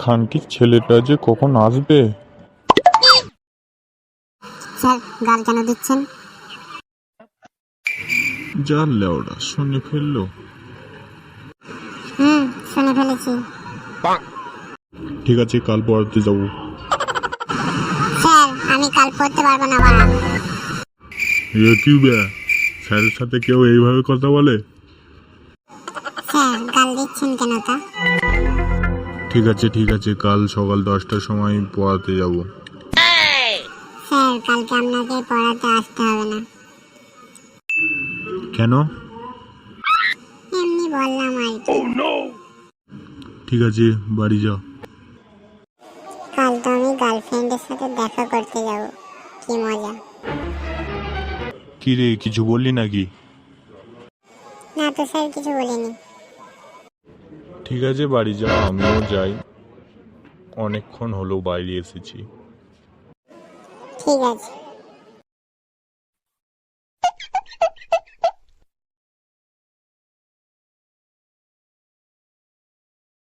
খানকির ছেলেটা যে কখন আসবে। স্যার গাল কেন দিচ্ছেন? যা লেওড়া শুনে ফেললো। শুনে ফেলেছি। ঠিক আছে, কাল পড়াতে যাবো। স্যার আমি কাল পড়তে পারবো না বাড়া। এ কি বে, স্যারের সাথে কেউ এইভাবে কথা বলে? স্যার গাল দিচ্ছেন কেন তা? ঠিক আছে, কাল সকাল 10টার সময় পড়াতে যাব। স্যার কালকে আপনাকে পড়াতে আসতে হবে না। কেন? এমনি বললাম আর কি। ঠিক আছে, বাড়ি যাও। কাল তো আমি গার্লফ্রেন্ডের সাথে দেখা করতে যাব, কি মজা। কি রে, কিছু বললি নাকি? না তো স্যার, কিছু বলিনি। ঠিক আছে, বাড়ি যাও, আমিও যাই। অনেকক্ষণ হলো বাইরে এসেছি। ঠিক আছে।